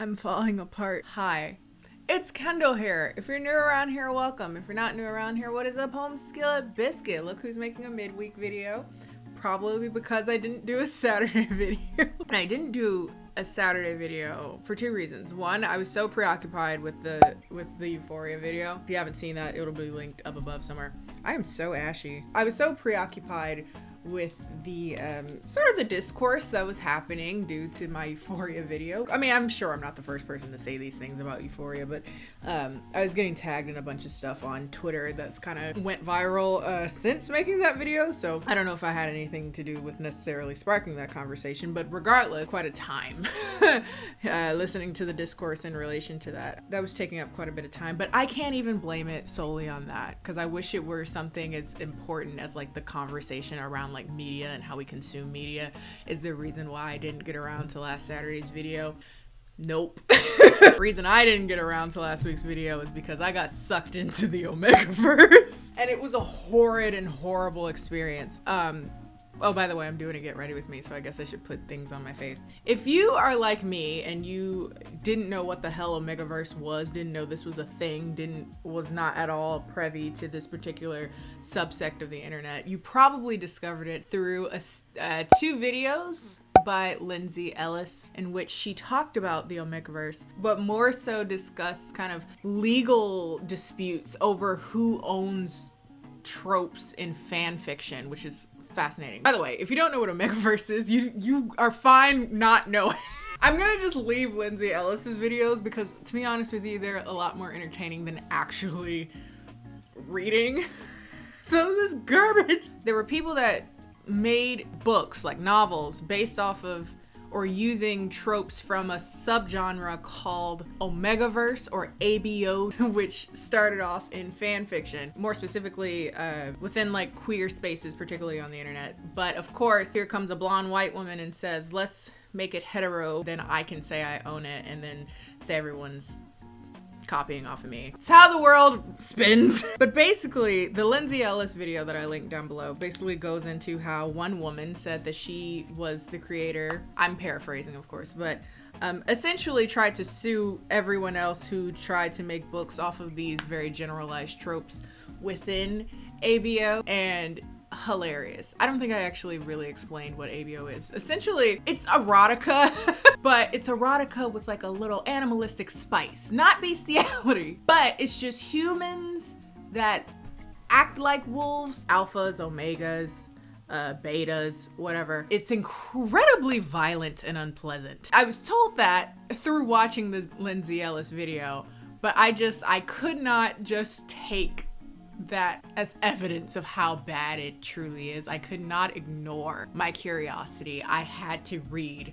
I'm falling apart. Hi. It's Kendall here. If you're new around here, welcome. If you're not new around here, what is up, home skillet biscuit? Look who's making a midweek video. Probably because I didn't do a Saturday video. And I didn't do a Saturday video for two reasons. One, I was so preoccupied with the Euphoria video. If you haven't seen that, it'll be linked up above somewhere. I am so ashy. I was so preoccupied with the sort of the discourse that was happening due to my Euphoria video. I mean, I'm sure I'm not the first person to say these things about Euphoria, but I was getting tagged in a bunch of stuff on Twitter that's kind of went viral since making that video, so I don't know if I had anything to do with necessarily sparking that conversation, but regardless, quite a time listening to the discourse in relation to that. That was taking up quite a bit of time, but I can't even blame it solely on that, because I wish it were something as important as like the conversation around like media and how we consume media is the reason why I didn't get around to last Saturday's video. Nope. The reason I didn't get around to last week's video is because I got sucked into the Omegaverse and it was a horrid and horrible experience. Oh, by the way, I'm doing a get ready with me, so I guess I should put things on my face. If you are like me and you didn't know what the hell Omegaverse was, didn't know this was a thing, was not at all privy to this particular subsect of the internet, you probably discovered it through two videos by Lindsay Ellis in which she talked about the Omegaverse, but more so discussed kind of legal disputes over who owns tropes in fan fiction, which is fascinating. By the way, if you don't know what Omegaverse is, you are fine not knowing. I'm gonna just leave Lindsay Ellis's videos because, to be honest with you, they're a lot more entertaining than actually reading some of this garbage. There were people that made books, like novels, based off of or using tropes from a subgenre called Omegaverse or ABO, which started off in fan fiction, more specifically within like queer spaces, particularly on the internet. But of course, here comes a blonde white woman and says, let's make it hetero, then I can say I own it, and then say everyone's copying off of me. It's how the world spins. But basically, the Lindsay Ellis video that I linked down below basically goes into how one woman said that she was the creator, I'm paraphrasing of course, but essentially tried to sue everyone else who tried to make books off of these very generalized tropes within ABO, and hilarious. I don't think I actually really explained what ABO is. Essentially, it's erotica, but it's erotica with like a little animalistic spice. Not bestiality, but it's just humans that act like wolves, alphas, omegas, betas, whatever. It's incredibly violent and unpleasant. I was told that through watching the Lindsay Ellis video, but I could not just take that as evidence of how bad it truly is. I could not ignore my curiosity. I had to read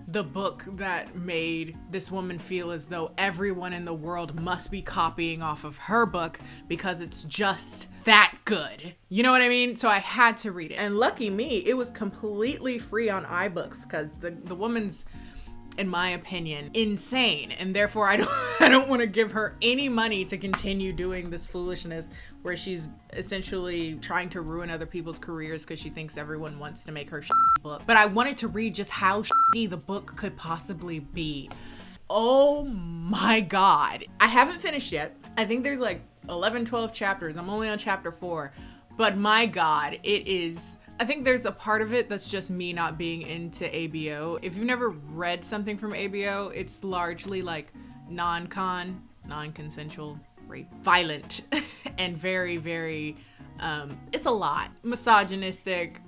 the book that made this woman feel as though everyone in the world must be copying off of her book because it's just that good. You know what I mean? So I had to read it. And lucky me, it was completely free on iBooks because the woman's, in my opinion, insane, and therefore I don't want to give her any money to continue doing this foolishness where she's essentially trying to ruin other people's careers because she thinks everyone wants to make her book. But I wanted to read just how shitty the book could possibly be. Oh my god. I haven't finished yet. I think there's like 11-12 chapters. I'm only on chapter 4, but my god, it is. I think there's a part of it that's just me not being into ABO. If you've never read something from ABO, it's largely like non-consensual rape, violent, and very, very, it's a lot. Misogynistic,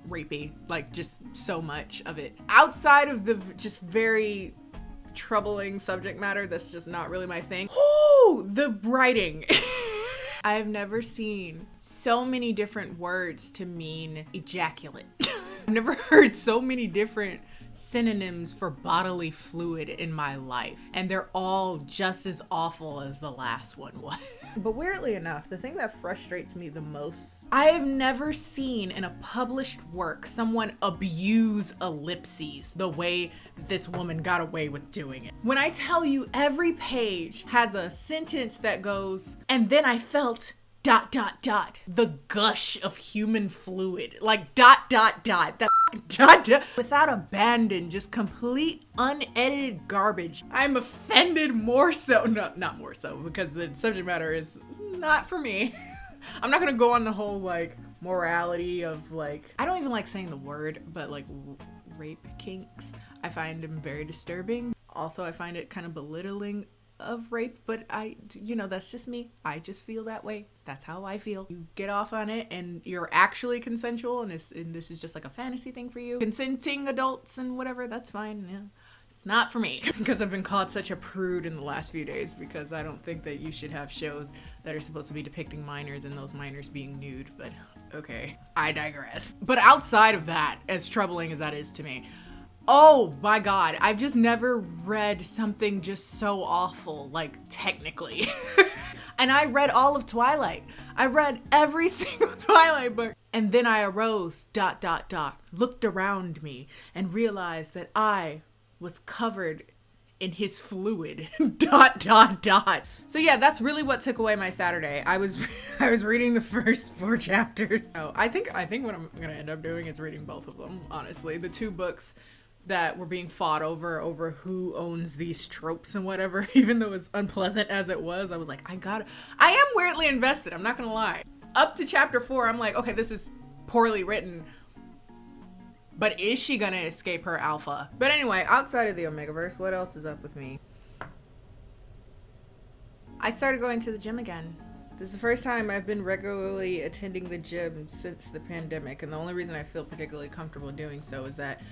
rapey, like just so much of it. Outside of the just very troubling subject matter, that's just not really my thing. Oh, the writing. I have never seen so many different words to mean ejaculate. I've never heard so many different synonyms for bodily fluid in my life, and they're all just as awful as the last one was. But weirdly enough, the thing that frustrates me the most, I have never seen in a published work someone abuse ellipses the way this woman got away with doing it. When I tell you every page has a sentence that goes, and then I felt dot dot dot the gush of human fluid, like dot dot dot that dot dot without abandon, just complete unedited garbage. I'm offended more so, not more so, because the subject matter is not for me. I'm not gonna go on the whole like morality of like, I don't even like saying the word, but like rape kinks. I find them very disturbing. Also, I find it kind of belittling of rape, but that's just me. I just feel that way. That's how I feel. You get off on it and you're actually consensual, and this is just like a fantasy thing for you. Consenting adults and whatever, that's fine. Yeah. It's not for me because I've been called such a prude in the last few days because I don't think that you should have shows that are supposed to be depicting minors and those minors being nude, but okay, I digress. But outside of that, as troubling as that is to me, oh my God, I've just never read something just so awful, like technically. And I read all of Twilight. I read every single Twilight book. And then I arose, looked around me and realized that I was covered in his fluid, So yeah, that's really what took away my Saturday. I was reading the first 4 chapters. So I think what I'm gonna end up doing is reading both of them, honestly. The 2 books that were being fought over who owns these tropes and whatever, even though as unpleasant as it was, I was like, I am weirdly invested, I'm not gonna lie. Up to chapter 4, I'm like, okay, this is poorly written, but is she gonna escape her alpha? But anyway, outside of the Omegaverse, what else is up with me? I started going to the gym again. This is the first time I've been regularly attending the gym since the pandemic, and the only reason I feel particularly comfortable doing so is that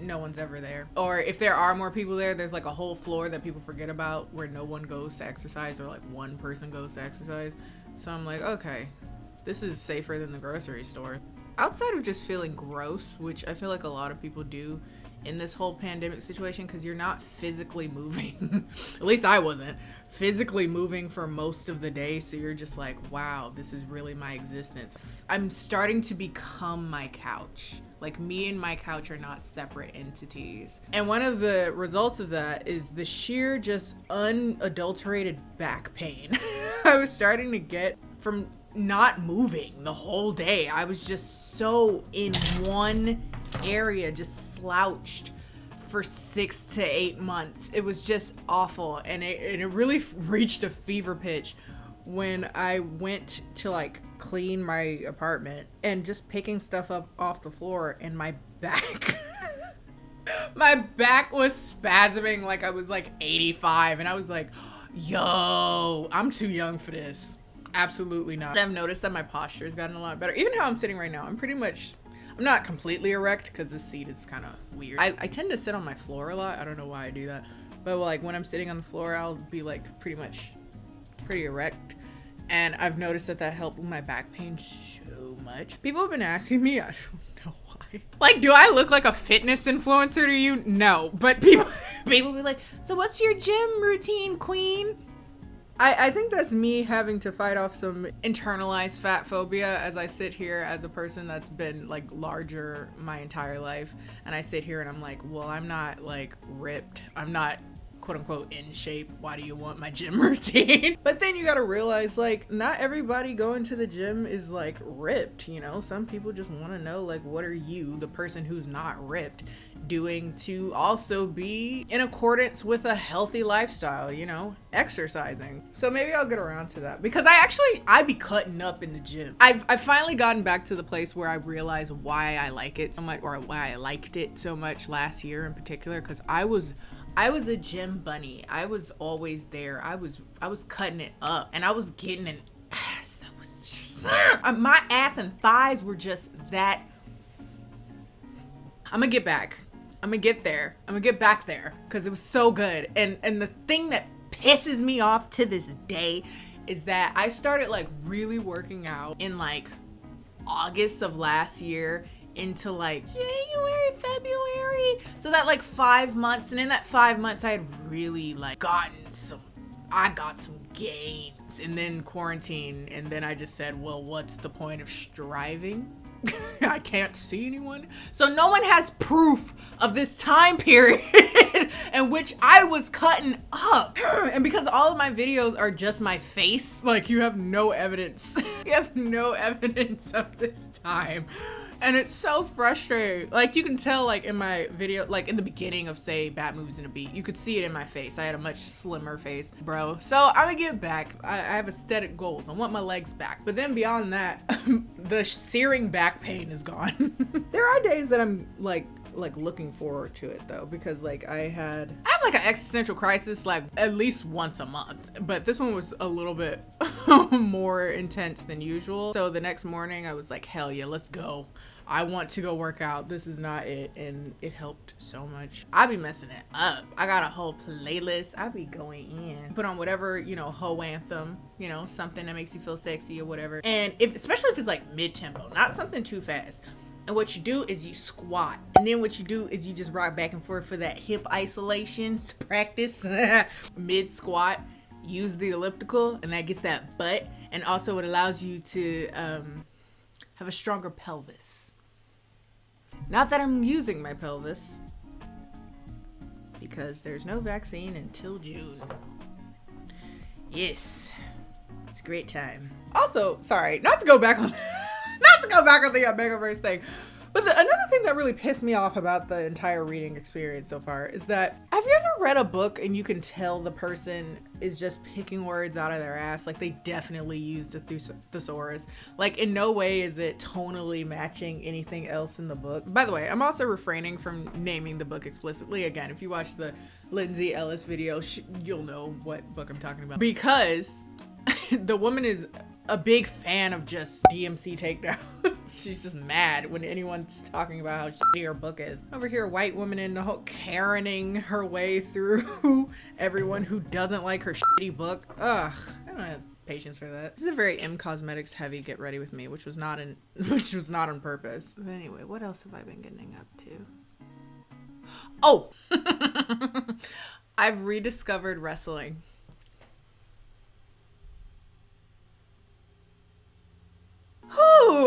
no one's ever there. Or if there are more people there, there's like a whole floor that people forget about where no one goes to exercise, or like one person goes to exercise. So I'm like, okay, this is safer than the grocery store. Outside of just feeling gross, which I feel like a lot of people do in this whole pandemic situation, because you're not physically moving. At least I wasn't physically moving for most of the day, so you're just like, wow, this is really my existence. I'm starting to become my couch. Like, me and my couch are not separate entities. And one of the results of that is the sheer just unadulterated back pain I was starting to get from not moving the whole day. I was just so in one area, just slouched for 6 to 8 months. It was just awful, and it really reached a fever pitch when I went to like clean my apartment and just picking stuff up off the floor, and my back my back was spasming like I was like 85, and I was like, yo, I'm too young for this. Absolutely not. I've noticed that my posture's gotten a lot better. Even how I'm sitting right now, I'm not completely erect because this seat is kind of weird. I tend to sit on my floor a lot. I don't know why I do that. But like when I'm sitting on the floor, I'll be like pretty erect. And I've noticed that helped with my back pain so much. People have been asking me, I don't know why. Like, do I look like a fitness influencer to you? No. But people be like, so what's your gym routine, queen? I think that's me having to fight off some internalized fat phobia as I sit here as a person that's been like larger my entire life. And I sit here and I'm like, well, I'm not like ripped. I'm not quote unquote in shape. Why do you want my gym routine? But then you gotta realize, like, not everybody going to the gym is like ripped, you know? Some people just want to know, like, what are you, the person who's not ripped, doing to also be in accordance with a healthy lifestyle, you know, exercising. So maybe I'll get around to that, because I be cutting up in the gym. I've finally gotten back to the place where I realize why I like it so much, or why I liked it so much last year in particular, because I was a gym bunny. I was always there. I was cutting it up, and I was getting an ass that was just, my ass and thighs were just that. I'm gonna get back. I'm gonna get there. I'm gonna get back there because it was so good. And the thing that pisses me off to this day is that I started like really working out in like August of last year into like January, February. So that like 5 months, and in that 5 months I had really like got some gains, and then quarantine, and then I just said, well, what's the point of striving? I can't see anyone. So no one has proof of this time period and which I was cutting up. And because all of my videos are just my face, like you have no evidence. You have no evidence of this time. And it's so frustrating. Like you can tell like in my video, like in the beginning of say Bad Movies in a Beat, you could see it in my face. I had a much slimmer face, bro. So I'm gonna get back. I have aesthetic goals. I want my legs back. But then beyond that, the searing back pain is gone. There are days that I'm like looking forward to it though, because like I have like an existential crisis like at least once a month, but this one was a little bit more intense than usual. So the next morning I was like, hell yeah, let's go. I want to go work out. This is not it. And it helped so much. I be messing it up. I got a whole playlist. I be going in, put on whatever, you know, hoe anthem, you know, something that makes you feel sexy or whatever. And especially if it's like mid-tempo, not something too fast. And what you do is you squat. And then what you do is you just rock back and forth for that hip isolation practice. Mid squat, use the elliptical, and that gets that butt. And also it allows you to have a stronger pelvis. Not that I'm using my pelvis, because there's no vaccine until June. Yes, it's a great time. Also, sorry, not to go back on the Megaverse thing, but another thing that really pissed me off about the entire reading experience so far is that, have you ever read a book and you can tell the person is just picking words out of their ass? Like they definitely used a thesaurus. Like in no way is it tonally matching anything else in the book. By the way, I'm also refraining from naming the book explicitly. Again, if you watch the Lindsay Ellis video, you'll know what book I'm talking about. Because the woman is a big fan of just DMC takedown. She's just mad when anyone's talking about how shitty her book is. Over here, a white woman in the whole Karening her way through everyone who doesn't like her shitty book. Ugh, I don't have patience for that. This is a very M Cosmetics heavy get ready with me, which was not on purpose. But anyway, what else have I been getting up to? Oh, I've rediscovered wrestling.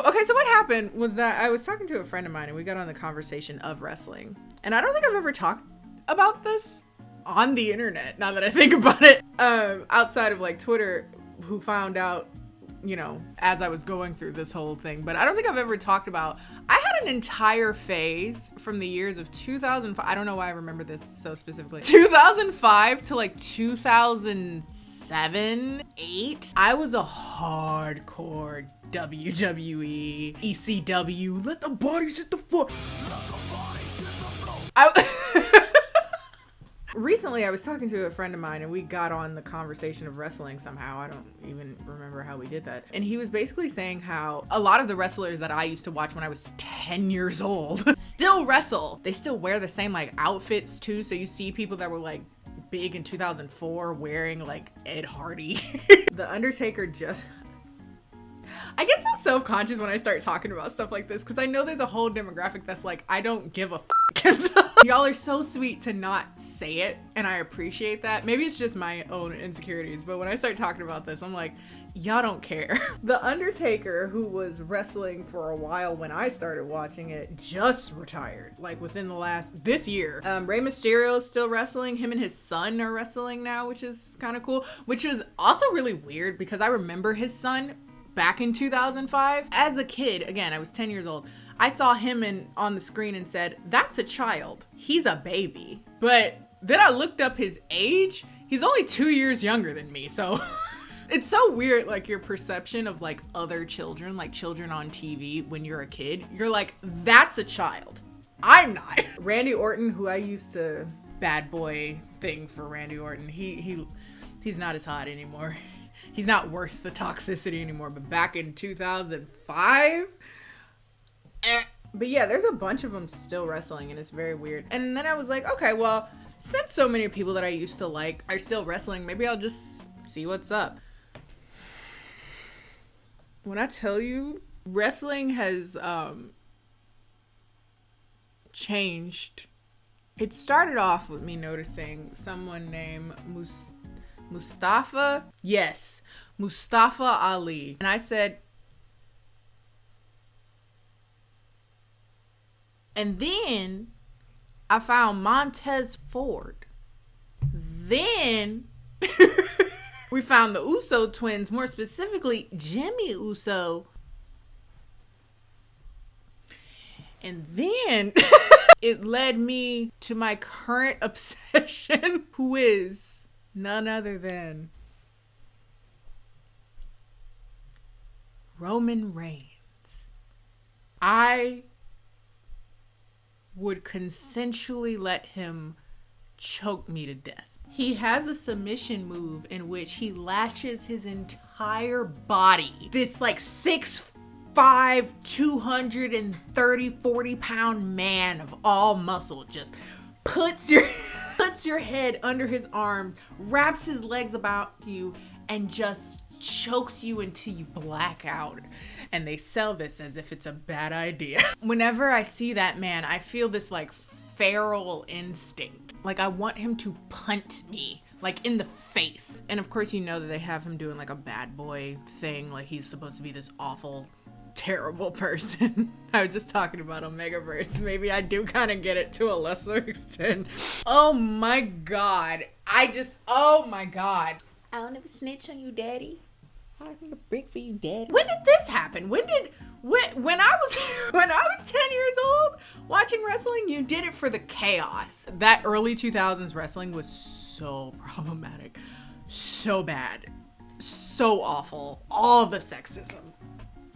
Okay, so what happened was that I was talking to a friend of mine and we got on the conversation of wrestling. And I don't think I've ever talked about this on the internet, now that I think about it. Outside of like Twitter, who found out, you know, as I was going through this whole thing. But I don't think I've ever talked about, I had an entire phase from the years of 2005. I don't know why I remember this so specifically. 2005 to like 2007, 8. I was a hardcore WWE, ECW, let the bodies hit the floor. Recently, I was talking to a friend of mine and we got on the conversation of wrestling somehow. I don't even remember how we did that. And he was basically saying how a lot of the wrestlers that I used to watch when I was 10 years old still wrestle. They still wear the same like outfits too. So you see people that were like big in 2004 wearing like Ed Hardy. The Undertaker just... I get so self-conscious when I start talking about stuff like this because I know there's a whole demographic that's like, I don't give a Y'all are so sweet to not say it, and I appreciate that. Maybe it's just my own insecurities, but when I start talking about this, I'm like, y'all don't care. The Undertaker, who was wrestling for a while when I started watching it, just retired, like within this year. Rey Mysterio is still wrestling. Him and his son are wrestling now, which is kind of cool, which is also really weird because I remember his son back in 2005. As a kid, again, I was 10 years old, I saw him on the screen and said, that's a child. He's a baby. But then I looked up his age. He's only 2 years younger than me. So it's so weird, like your perception of like other children, like children on TV when you're a kid. You're like, that's a child. I'm not. Randy Orton, who I used to bad boy thing for Randy Orton. He's not as hot anymore. He's not worth the toxicity anymore. But back in 2005... But yeah, there's a bunch of them still wrestling and it's very weird. And then I was like, okay, well, since so many people that I used to like are still wrestling, maybe I'll just see what's up. When I tell you, wrestling has changed. It started off with me noticing someone named Mustafa. Yes, Mustafa Ali. And I said, and then I found Montez Ford. Then we found the Uso twins, more specifically Jimmy Uso. And then it led me to my current obsession, who is none other than Roman Reigns. I would consensually let him choke me to death. He has a submission move in which he latches his entire body, this like 6'5", 230, 40-pound man of all muscle, just puts your head under his arm, wraps his legs about you, and just chokes you until you black out. And they sell this as if it's a bad idea. Whenever I see that man, I feel this like feral instinct. Like I want him to punt me, like in the face. And of course, you know that they have him doing like a bad boy thing. Like he's supposed to be this awful, terrible person. I was just talking about Omegaverse. Maybe I do kind of get it to a lesser extent. Oh my God. Oh my God. I'll never snitch on you, daddy. I'm gonna break for you, daddy. When did this happen? When I was 10 years old watching wrestling, you did it for the chaos. That early 2000s wrestling was so problematic, so bad, so awful. All the sexism,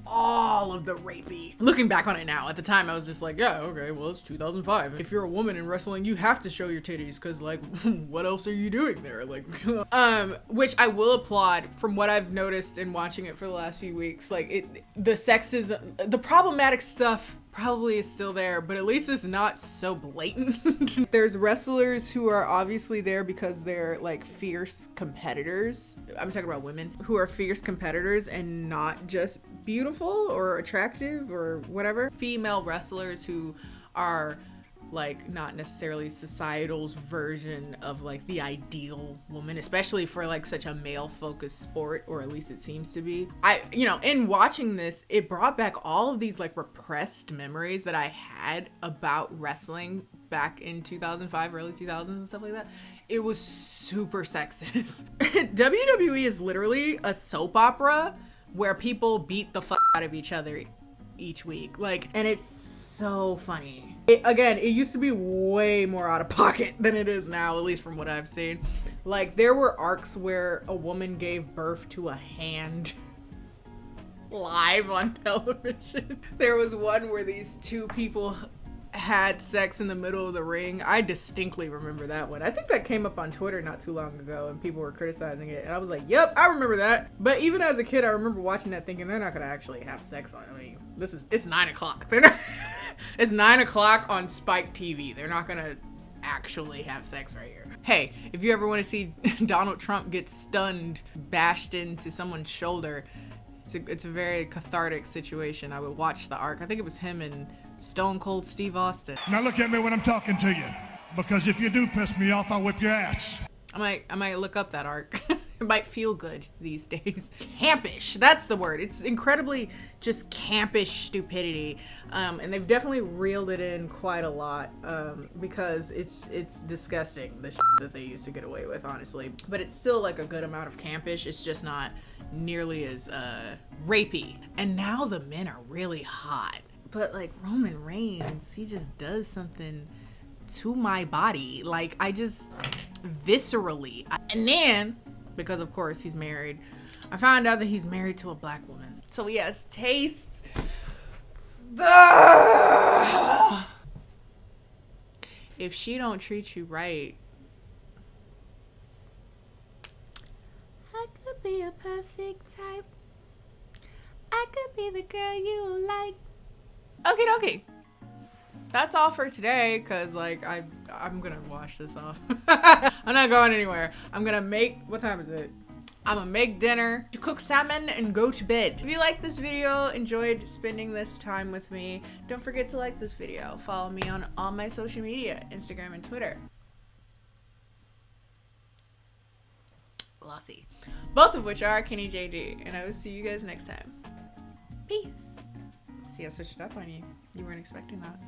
all of the rapey. Looking back on it now, at the time I was just like, yeah, okay, well, it's 2005. If you're a woman in wrestling, you have to show your titties, because like, what else are you doing there? Like, which I will applaud from what I've noticed in watching it for the last few weeks. Like the sexism, the problematic stuff probably is still there, but at least it's not so blatant. There's wrestlers who are obviously there because they're like fierce competitors. I'm talking about women who are fierce competitors and not just beautiful or attractive or whatever. Female wrestlers who are like not necessarily societal's version of like the ideal woman, especially for like such a male focused sport, or at least it seems to be. In watching this, it brought back all of these like repressed memories that I had about wrestling back in 2005, early 2000s and stuff like that. It was super sexist. WWE is literally a soap opera where people beat the fuck out of each other each week. Like, and it's so funny. It used to be way more out of pocket than it is now, at least from what I've seen. Like, there were arcs where a woman gave birth to a hand live on television. There was one where these two people had sex in the middle of the ring. I distinctly remember that one. I think that came up on Twitter not too long ago and people were criticizing it, and I was like, yep, I remember that. But even as a kid, I remember watching that thinking they're not gonna actually have sex on it. I mean, it's 9 o'clock. They're not it's 9 o'clock on Spike TV. They're not gonna actually have sex right here. Hey, if you ever want to see Donald Trump get stunned, bashed into someone's shoulder, it's a very cathartic situation. I would watch the arc. I think it was him and Stone Cold Steve Austin. Now look at me when I'm talking to you, because if you do piss me off, I'll whip your ass. I might look up that arc. It might feel good these days. Campish, that's the word. It's incredibly just campish stupidity. And they've definitely reeled it in quite a lot, because it's disgusting, the shit that they used to get away with, honestly. But it's still like a good amount of campish. It's just not nearly as rapey. And now the men are really hot. But like Roman Reigns, he just does something to my body. Like, I just viscerally. And then, because of course he's married, I found out that he's married to a black woman. So he has taste. If she don't treat you right, I could be a perfect type. I could be the girl you like. Okay. That's all for today, because like I'm gonna wash this off. I'm not going anywhere. I'm gonna make, what time is it? I'm gonna make dinner, cook salmon, and go to bed. If you liked this video, enjoyed spending this time with me, don't forget to like this video. Follow me on all my social media, Instagram and Twitter. Glossy. Both of which are Kenny JD, and I will see you guys next time. Peace. See, I switched it up on you. You weren't expecting that.